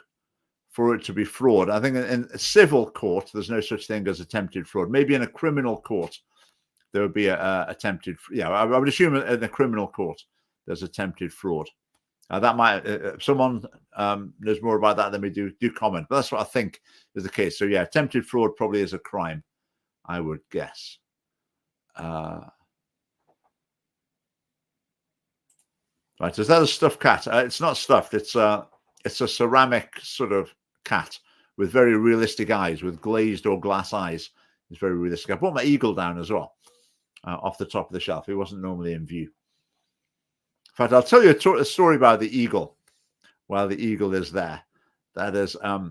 Speaker 1: for it to be fraud. I think in a civil court, there's no such thing as attempted fraud. Maybe in a criminal court, there would be attempted. Yeah, I would assume in a criminal court, there's attempted fraud. That might, if someone knows more about that than me, do comment. But that's what I think is the case. So yeah, attempted fraud probably is a crime, I would guess. Right, is that a stuffed cat? It's not stuffed. It's a ceramic sort of cat with very realistic eyes, with glazed or glass eyes. It's very realistic. I brought my eagle down as well, off the top of the shelf. It wasn't normally in view. In fact, I'll tell you a story about the eagle while the eagle is there. That is, I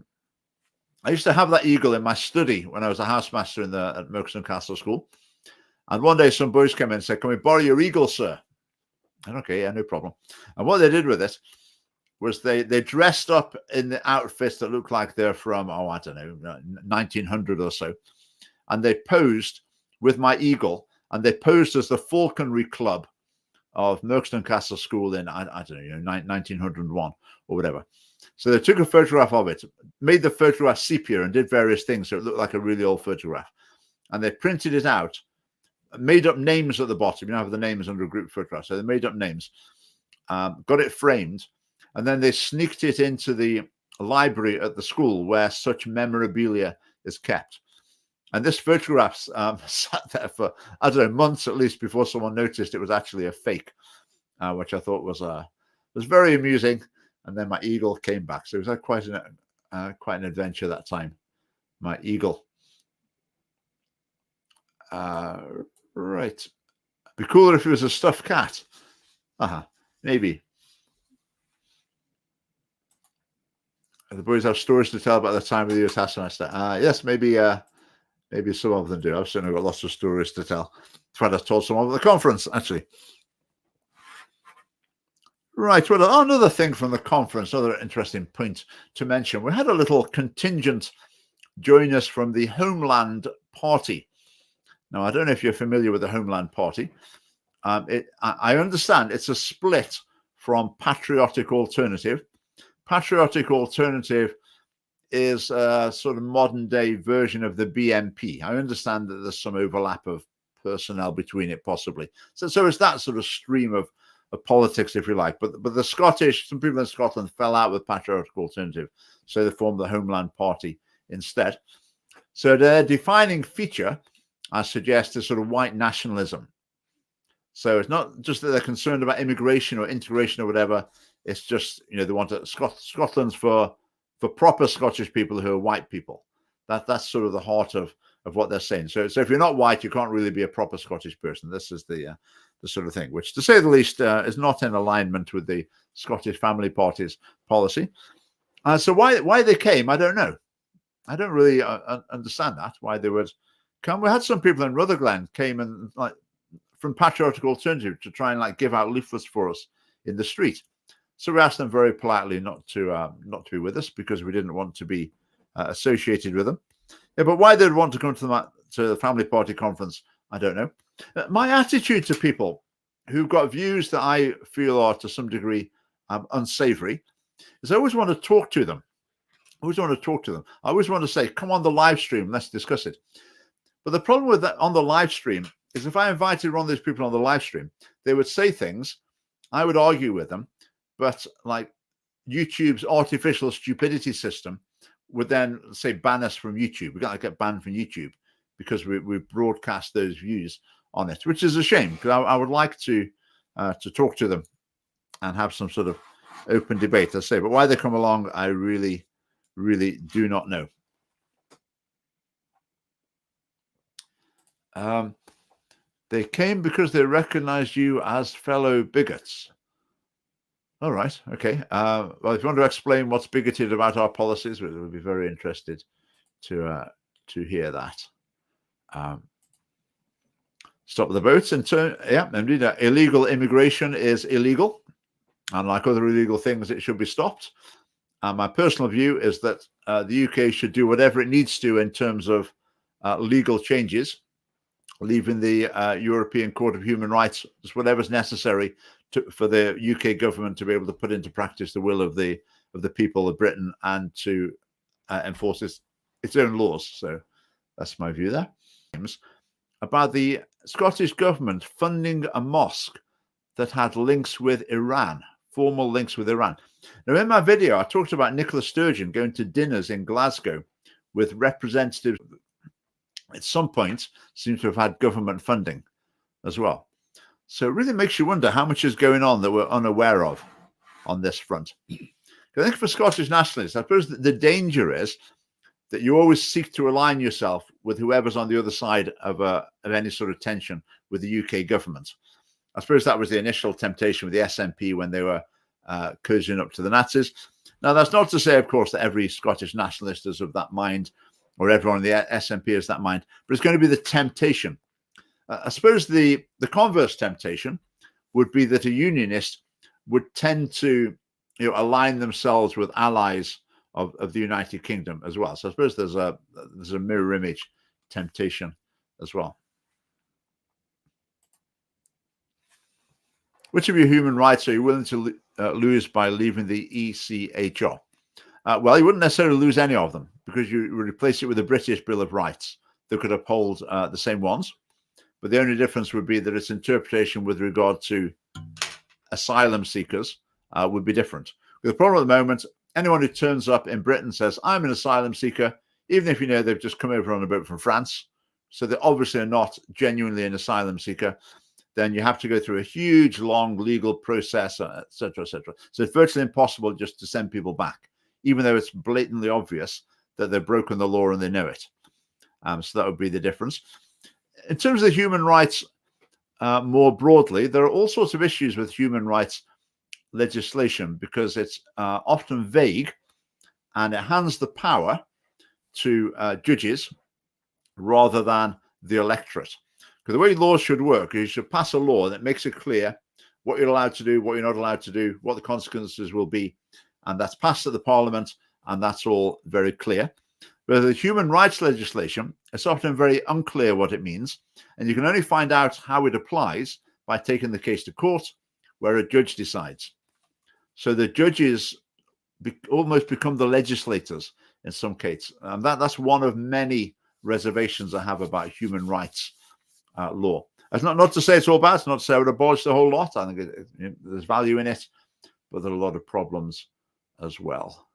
Speaker 1: used to have that eagle in my study when I was a housemaster at Merkston Castle School. And one day some boys came in and said, "Can we borrow your eagle, sir?" And okay, yeah, no problem. And what they did with it was they dressed up in the outfits that looked like they're from, I don't know, 1900 or so. And they posed with my eagle, and they posed as the Falconry Club of Merkston Castle School in, I don't know, 1901 or whatever. So they took a photograph of it, made the photograph sepia and did various things so it looked like a really old photograph. And they printed it out, made up names at the bottom. You know, have the names under a group photograph. So they made up names, got it framed, and then they sneaked it into the library at the school where such memorabilia is kept. And this photograph sat there for, I don't know, months at least before someone noticed it was actually a fake, which I thought was very amusing. And then my eagle came back. So it was quite an adventure that time. My eagle. Right. Be cooler if it was a stuffed cat. Maybe. The boys have stories to tell about the time of the year taskmaster. Yes, maybe some of them do. I've certainly got lots of stories to tell. In fact, I told some of them at the conference, actually. Right. Well, another thing from the conference, another interesting point to mention. We had a little contingent join us from the Homeland Party. Now, I don't know if you're familiar with the Homeland Party. I understand it's a split from Patriotic Alternative. Patriotic Alternative is a sort of modern day version of the BNP. I understand that there's some overlap of personnel between it, possibly. So it's that sort of stream of politics, if you like. But the Scottish, some people in Scotland fell out with Patriotic Alternative, so they formed the Homeland Party instead. So their defining feature, I suggest, is sort of white nationalism. So it's not just that they're concerned about immigration or integration or whatever. It's just, they want Scotland's for proper Scottish people who are white people. That's sort of the heart of what they're saying. So if you're not white, you can't really be a proper Scottish person. This is the sort of thing, which, to say the least, is not in alignment with the Scottish Family Party's policy. So why they came, I don't know. I don't really understand that, why they would come. We had some people in Rutherglen came and from Patriotic Alternative to try and give out leaflets for us in the street. So we asked them very politely not to be with us because we didn't want to be associated with them. Yeah, but why they'd want to come to the Family Party conference, I don't know. My attitude to people who've got views that I feel are to some degree unsavory is I always want to talk to them. I always want to say, come on the live stream, let's discuss it. But the problem with that on the live stream is if I invited one of these people on the live stream, they would say things, I would argue with them, but YouTube's artificial stupidity system would then say ban us from YouTube. We're going to get banned from YouTube because we broadcast those views on it, which is a shame because I would like to talk to them and have some sort of open debate. I say, but why they come along, I really, really do not know. They came because they recognized you as fellow bigots. All right. Okay. Well, if you want to explain what's bigoted about our policies, we would be very interested to hear that. Stop the boats and turn. Yeah, indeed. Illegal immigration is illegal, and like other illegal things, it should be stopped. My personal view is that the UK should do whatever it needs to in terms of legal changes, leaving the European Court of Human Rights, just whatever's necessary for the UK government to be able to put into practice the will of the people of Britain and to enforce its own laws. So that's my view there. About the Scottish government funding a mosque that had links with Iran formal links with Iran. Now, in my video, I talked about Nicola Sturgeon going to dinners in Glasgow with representatives at some point seem to have had government funding as well. So it really makes you wonder how much is going on that we're unaware of on this front. I think for Scottish nationalists, I suppose the danger is that you always seek to align yourself with whoever's on the other side of any sort of tension with the UK government. I suppose that was the initial temptation with the SNP when they were cozying up to the Nazis. Now, that's not to say, of course, that every Scottish nationalist is of that mind or everyone in the SNP is that mind, but it's going to be the temptation. I suppose the converse temptation would be that a unionist would tend to align themselves with allies of the United Kingdom as well. So I suppose there's a mirror image temptation as well. Which of your human rights are you willing to lose by leaving the ECHR? Well, you wouldn't necessarily lose any of them because you would replace it with a British Bill of Rights that could uphold the same ones. But the only difference would be that its interpretation with regard to asylum seekers would be different. The problem at the moment, anyone who turns up in Britain says, I'm an asylum seeker, even if they've just come over on a boat from France, so they obviously are not genuinely an asylum seeker, then you have to go through a huge, long legal process, etc., etc. So it's virtually impossible just to send people back, even though it's blatantly obvious that they've broken the law and they know it. So that would be the difference. In terms of human rights more broadly, there are all sorts of issues with human rights legislation because it's often vague and it hands the power to judges rather than the electorate. Because the way laws should work is you should pass a law that makes it clear what you're allowed to do, what you're not allowed to do, what the consequences will be, and that's passed at the Parliament, and that's all very clear. But the human rights legislation, it's often very unclear what it means, and you can only find out how it applies by taking the case to court, where a judge decides. So the judges almost become the legislators in some cases, and that's one of many reservations I have about human rights law. That's not to say it's all bad. It's not to say I would abolish the whole lot. I think there's value in it, but there are a lot of problems as well.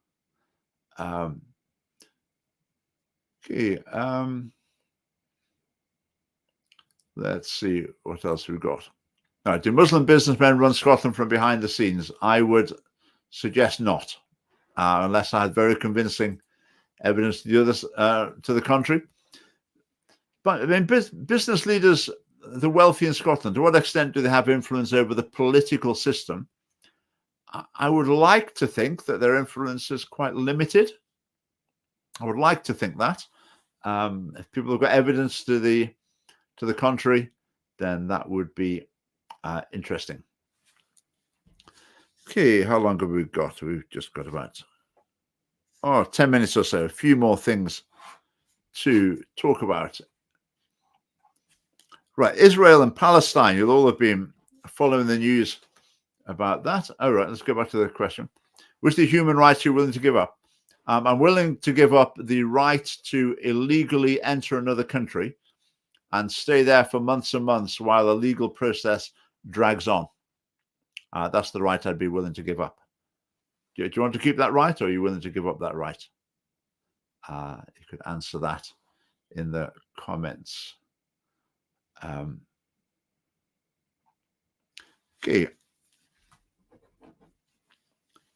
Speaker 1: Okay. Let's see what else we've got. All right. Do Muslim businessmen run Scotland from behind the scenes? I would suggest not, unless I had very convincing evidence to the others to the contrary. But I mean, business leaders, the wealthy in Scotland, to what extent do they have influence over the political system? I would like to think that their influence is quite limited. I would like to think that. If people have got evidence to the contrary, then that would be interesting. Okay, how long have we got? We've just got about 10 minutes or so. A few more things to talk about. Right, Israel and Palestine. You'll all have been following the news about that. All right, let's go back to the question. Which the human rights you're willing to give up? I'm willing to give up the right to illegally enter another country and stay there for months and months while a legal process drags on. That's the right I'd be willing to give up. Do you want to keep that right, or are you willing to give up that right? You could answer that in the comments. Okay.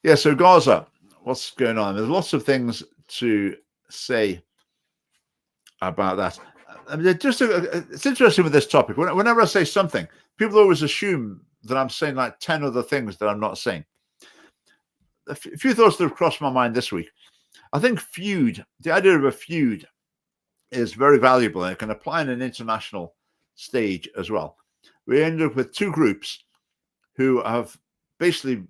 Speaker 1: Yeah, so Gaza, what's going on? There's lots of things to say about that. I mean, it's interesting with this topic. Whenever I say something, people always assume that I'm saying like 10 other things that I'm not saying. A few thoughts that have crossed my mind this week. I think the idea of a feud is very valuable, and it can apply in an international stage as well. We end up with two groups who have basically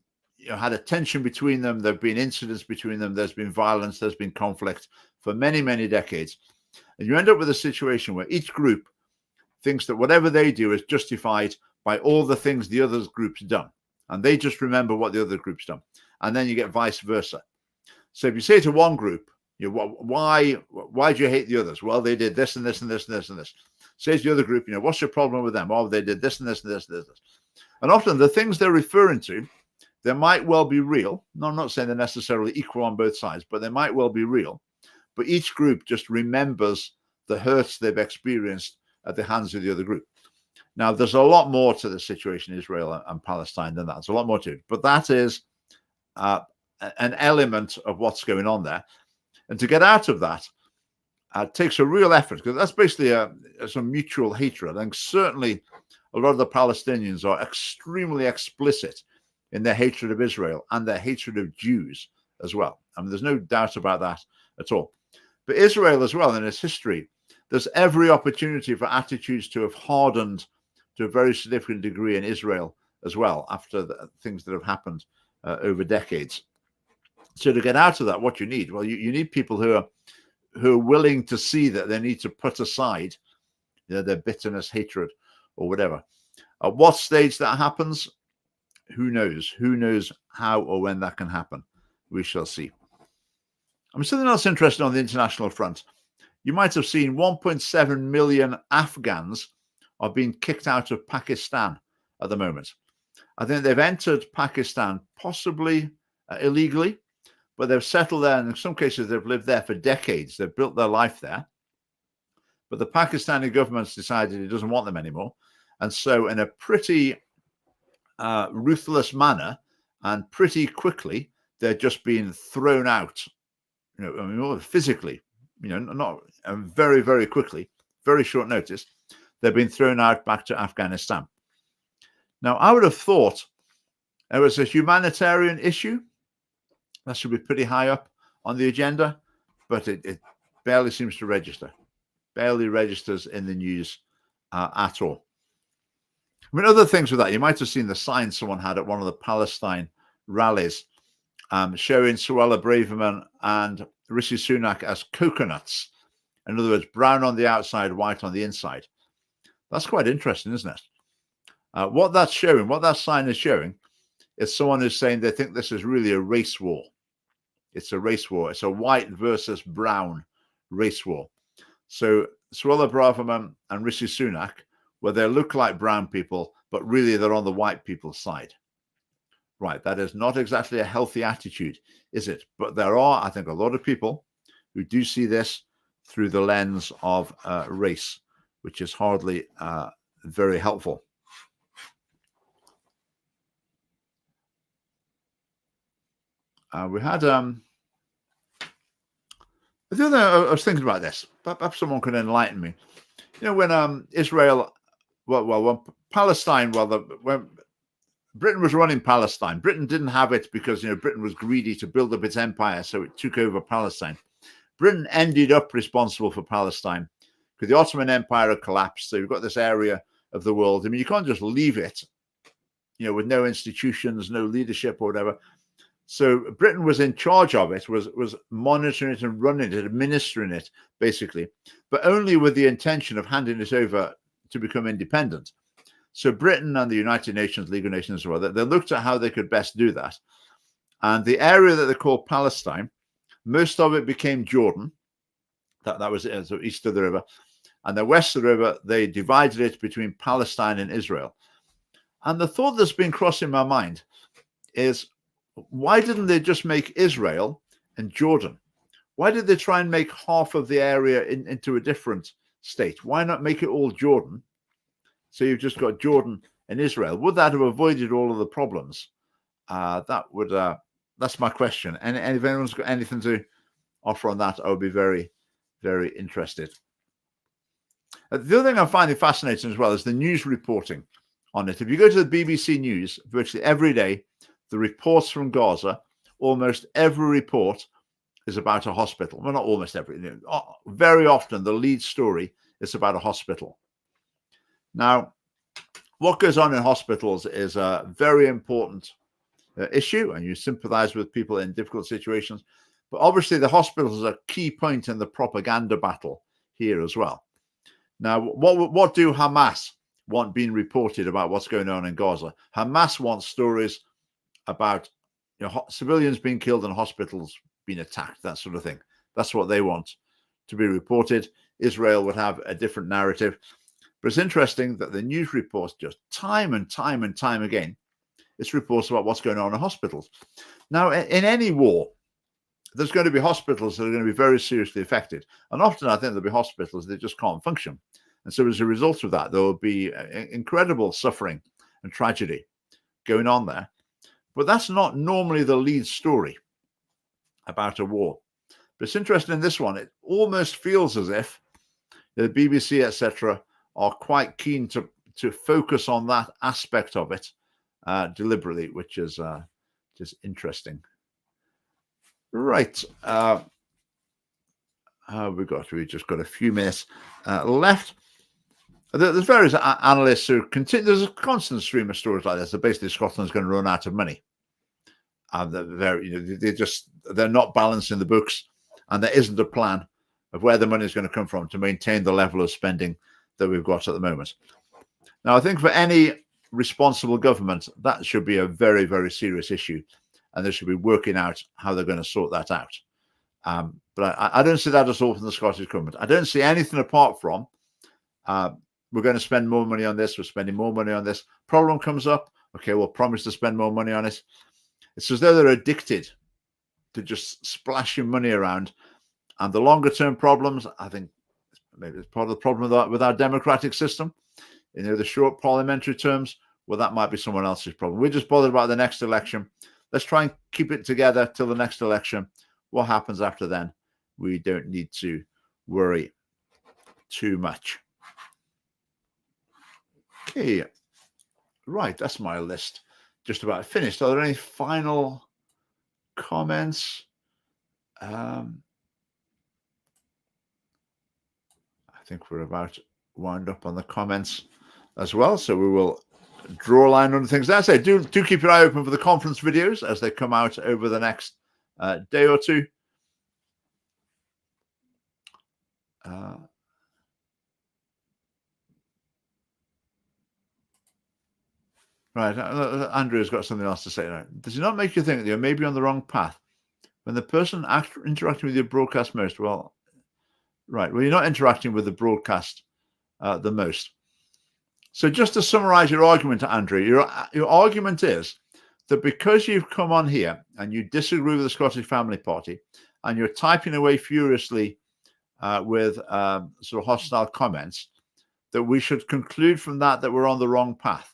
Speaker 1: had a tension between them. There have been incidents between them. There's been violence. There's been conflict for many, many decades. And you end up with a situation where each group thinks that whatever they do is justified by all the things the other group's done. And they just remember what the other group's done. And then you get vice versa. So if you say to one group, why do you hate the others? Well, they did this and this and this and this and this. Say to the other group, what's your problem with them? Oh, they did this and this and this and this. And often the things they're referring to, They might well be real. No, I'm not saying they're necessarily equal on both sides, but they might well be real. But each group just remembers the hurts they've experienced at the hands of the other group. Now, there's a lot more to the situation in Israel and Palestine than that. There's a lot more to it. But that is an element of what's going on there. And to get out of that takes a real effort, because that's basically some mutual hatred. And certainly a lot of the Palestinians are extremely explicit in their hatred of Israel and their hatred of Jews as well. I mean, there's no doubt about that at all. But Israel as well, in its history, there's every opportunity for attitudes to have hardened to a very significant degree in Israel as well, after the things that have happened over decades. So to get out of that, what you need? Well, you need people who are willing to see that they need to put aside their bitterness, hatred, or whatever. At what stage that happens, who knows? Who knows how or when that can happen? We shall see. I mean, something else interesting on the international front. You might have seen 1.7 million Afghans are being kicked out of Pakistan at the moment. I think they've entered Pakistan possibly illegally, but they've settled there. And in some cases, they've lived there for decades. They've built their life there. But the Pakistani government's decided it doesn't want them anymore. And so in a pretty ruthless manner and pretty quickly, they're just being thrown out, physically, not very, very quickly, very short notice. They've been thrown out back to Afghanistan. Now, I would have thought it was a humanitarian issue. That should be pretty high up on the agenda, but it barely seems to register. Barely registers in the news at all. I mean, other things with that, you might have seen the sign someone had at one of the Palestine rallies showing Suella Braverman and Rishi Sunak as coconuts. In other words, brown on the outside, white on the inside. That's quite interesting, isn't it? What that's showing, what that sign is showing, is someone who's saying they think this is really a race war. It's a race war. It's a white versus brown race war. So Suella Braverman and Rishi Sunak, where they look like brown people, but really they're on the white people's side. Right, that is not exactly a healthy attitude, is it? But there are, I think, a lot of people who do see this through the lens of race, which is hardly very helpful. We had the other. I was thinking about this. Perhaps someone could enlighten me. When Israel, when Palestine, when Britain was running Palestine, Britain didn't have it because Britain was greedy to build up its empire, so it took over Palestine. Britain ended up responsible for Palestine because the Ottoman Empire had collapsed. So you've got this area of the world. I mean, you can't just leave it, with no institutions, no leadership or whatever. So Britain was in charge of it, was monitoring it and running it, administering it, basically, but only with the intention of handing it over to become independent. So Britain and the United Nations, League of Nations as well, they looked at how they could best do that. And the area that they called Palestine, most of it became Jordan. That was it, so east of the river. And the west of the river, they divided it between Palestine and Israel. And the thought that's been crossing my mind is, why didn't they just make Israel and Jordan? Why did they try and make half of the area into a different state? Why not make it all Jordan? So you've just got Jordan and Israel. Would that have avoided all of the problems? That's my question. And if anyone's got anything to offer on that, I would be very, very interested. The other thing I'm finding fascinating as well is the news reporting on it. If you go to the BBC News, virtually every day, the reports from Gaza, almost every report is about a hospital. Well, not almost every. Very often, the lead story is about a hospital. Now, what goes on in hospitals is a very important issue, and you sympathize with people in difficult situations. But obviously, the hospitals are a key point in the propaganda battle here as well. Now, what do Hamas want being reported about what's going on in Gaza? Hamas wants stories about civilians being killed and hospitals being attacked, that sort of thing. That's what they want to be reported. Israel would have a different narrative. But it's interesting that the news reports just time and time and time again it's reports about what's going on in hospitals. Now, in any war, there's going to be hospitals that are going to be very seriously affected. And often I think there'll be hospitals that just can't function. And so as a result of that, there will be incredible suffering and tragedy going on there. But that's not normally the lead story about a war. But it's interesting in this one, it almost feels as if the BBC, etc., are quite keen to focus on that aspect of it deliberately, which is just interesting. Right. We've just got a few minutes left. There's various analysts who continue. There's a constant stream of stories like this. So basically, Scotland's going to run out of money. They're not balancing the books, and there isn't a plan of where the money is going to come from to maintain the level of spending that we've got at the moment. Now, I think for any responsible government, that should be a very, very serious issue, and they should be working out how they're going to sort that out. But I don't see that at all from the Scottish government. I don't see anything apart from we're going to spend more money on this, we're spending more money on this. Problem comes up, okay, we'll promise to spend more money on it. It's as though they're addicted to just splashing money around. And the longer term problems, I think maybe it's part of the problem with our democratic system. The short parliamentary terms, well, that might be someone else's problem. We're just bothered about the next election. Let's try and keep it together till the next election. What happens after then, we don't need to worry too much. Okay, right, that's my list just about finished. Are there any final comments? I think we're about to wind up on the comments as well, so we will draw a line under things. As I say, do keep your eye open for the conference videos as they come out over the next day or two. Right, Andrew's got something else to say now. Does it not make you think that you're maybe on the wrong path? When the person interacting with your broadcast most, well, right, well, you're not interacting with the broadcast the most. So just to summarize your argument, Andrew, your argument is that because you've come on here and you disagree with the Scottish Family Party and you're typing away furiously with sort of hostile comments, that we should conclude from that we're on the wrong path.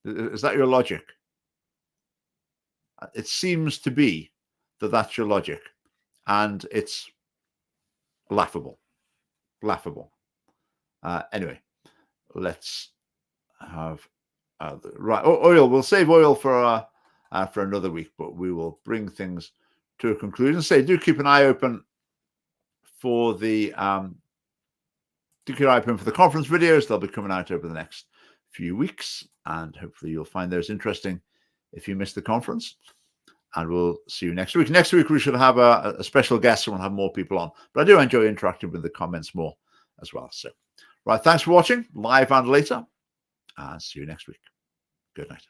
Speaker 1: Is that your logic? It seems to be that that's your logic, and it's laughable. Anyway, let's have right oil. We'll save oil for another week, but we will bring things to a conclusion. Say, do keep an eye open for the conference videos. They'll be coming out over the next few weeks, and hopefully you'll find those interesting if you missed the conference. And we'll see you next week. Next week we should have a special guest, and we'll have more people on. But I do enjoy interacting with the comments more as well. So, right, thanks for watching live and later, and see you next week. Good night.